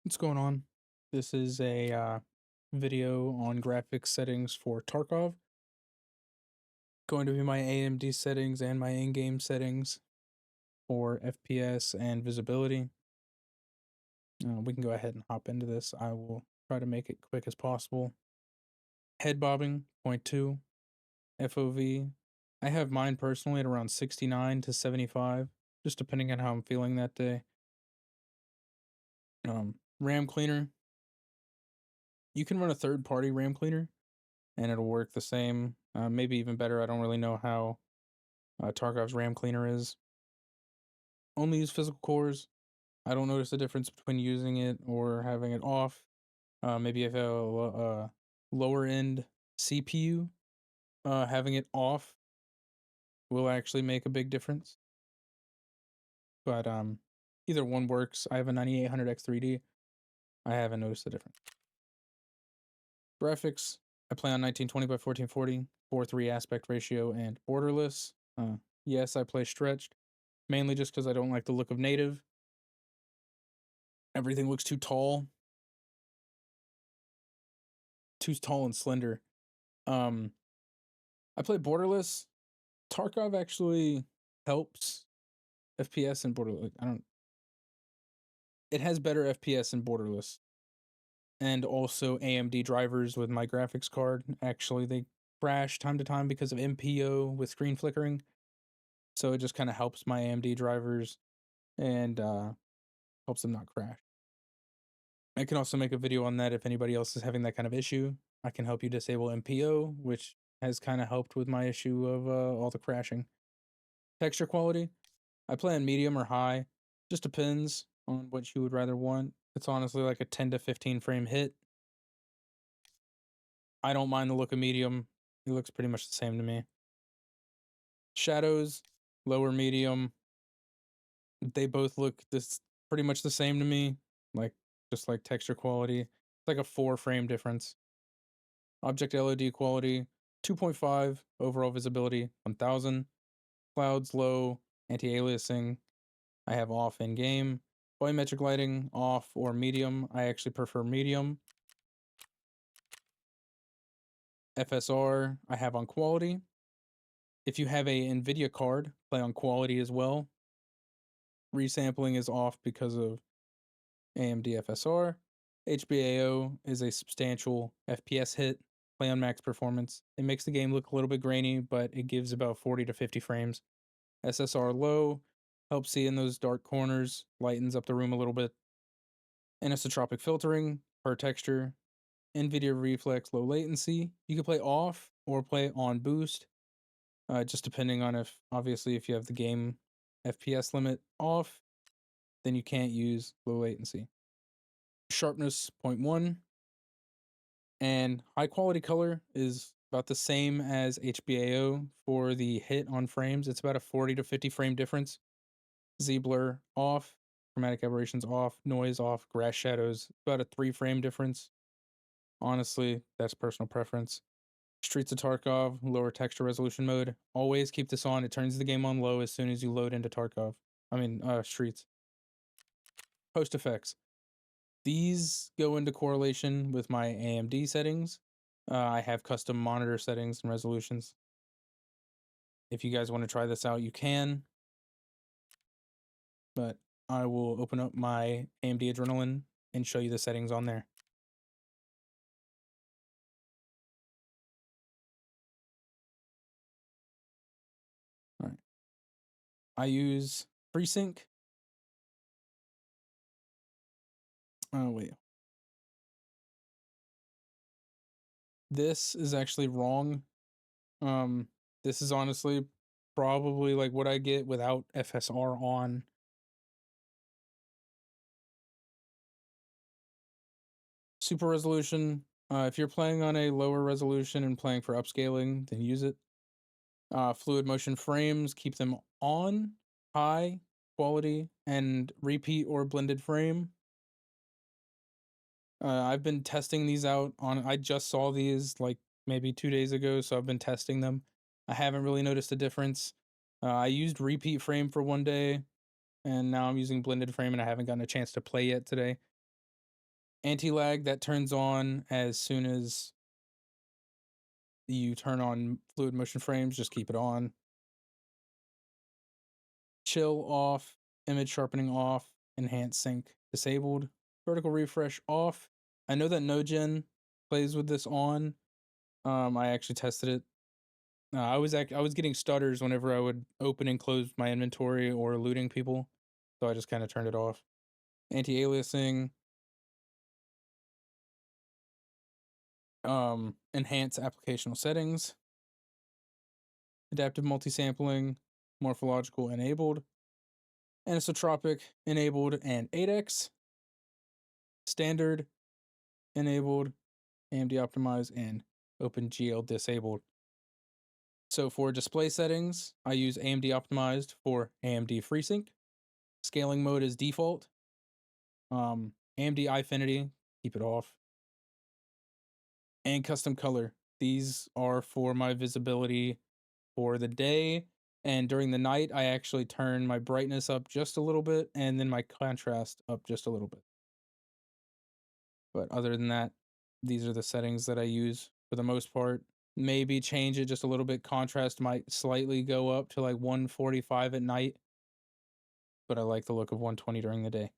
What's going on? This is a video on graphics settings for Tarkov. Going to be my AMD settings and my in-game settings for FPS and visibility. We can go ahead and hop into this. I will try to make it quick as possible. Head bobbing, 0.2, FOV. I have mine personally at around 69 to 75, just depending on how I'm feeling that day. RAM cleaner. You can run a third-party RAM cleaner and it'll work the same, maybe even better. I don't really know how Tarkov's RAM cleaner is. Only use physical cores. I don't notice the difference between using it or having it off. Maybe if a lower end CPU, having it off will actually make a big difference. But either one works. I have a 9800X3D. I haven't noticed the difference. Graphics. I play on 1920 by 1440, 4:3 aspect ratio, and borderless. Yes, I play stretched, mainly just because I don't like the look of native. Everything looks too tall and slender. Um, I play borderless. Tarkov actually helps FPS and borderless. I don't. It has better FPS in borderless, and also AMD drivers with my graphics card. Actually, they crash time to time because of MPO with screen flickering. So it just kind of helps my AMD drivers and helps them not crash. I can also make a video on that if anybody else is having that kind of issue. I can help you disable MPO, which has kind of helped with my issue of all the crashing. Texture quality, I play on medium or high. Just depends on what you would rather want. It's honestly like a 10 to 15 frame hit. I don't mind the look of medium. It looks pretty much the same to me. Shadows, lower medium. They both look this pretty much the same to me. Like just like texture quality. It's like a 4 frame difference. Object LED quality, 2.5, overall visibility, 1000. Clouds low, anti-aliasing, I have off in game. Volumetric lighting, off or medium. I actually prefer medium. FSR, I have on quality. If you have a NVIDIA card, play on quality as well. Resampling is off because of AMD FSR. HBAO is a substantial FPS hit. Play on max performance. It makes the game look a little bit grainy, but it gives about 40 to 50 frames. SSR low, helps see in those dark corners, lightens up the room a little bit. Anisotropic filtering, per texture. NVIDIA Reflex low latency. You can play off or play on boost, just depending on obviously, if you have the game FPS limit off, then you can't use low latency. Sharpness 0.1, and high quality color is about the same as HBAO for the hit on frames. It's about a 40 to 50 frame difference. Z blur off, chromatic aberrations off, noise off, grass shadows, about a 3 frame difference. Honestly, that's personal preference. Streets of Tarkov, lower texture resolution mode. Always keep this on. It turns the game on low as soon as you load into Tarkov. Streets. Post effects. These go into correlation with my AMD settings. I have custom monitor settings and resolutions. If you guys want to try this out, you can. But I will open up my AMD Adrenaline and show you the settings on there. All right. I use FreeSync. Oh, wait. This is actually wrong. This is honestly probably like what I get without FSR on. Super resolution. If you're playing on a lower resolution and playing for upscaling, then use it. Fluid motion frames, keep them on high quality and repeat or blended frame. I've been testing these out on. I just saw these like maybe 2 days ago, so I've been testing them. I haven't really noticed a difference. I used repeat frame for one day, and now I'm using blended frame, and I haven't gotten a chance to play yet today. Anti-lag, that turns on as soon as you turn on fluid motion frames, just keep it on. Chill off, image sharpening off, enhance sync disabled, vertical refresh off. I know that NoGen plays with this on. I actually tested it. I was getting stutters whenever I would open and close my inventory or looting people, so I just kind of turned it off. Anti-aliasing, enhance applicational settings, adaptive multi-sampling, morphological enabled, anisotropic enabled, and 8x, standard enabled, AMD optimized, and OpenGL disabled. So for display settings, I use AMD optimized for AMD FreeSync. Scaling mode is default. AMD Eyefinity, keep it off. And custom color. These are for my visibility for the day. And during the night, I actually turn my brightness up just a little bit and then my contrast up just a little bit. But other than that, these are the settings that I use for the most part. Maybe change it just a little bit. Contrast might slightly go up to like 145 at night, but I like the look of 120 during the day.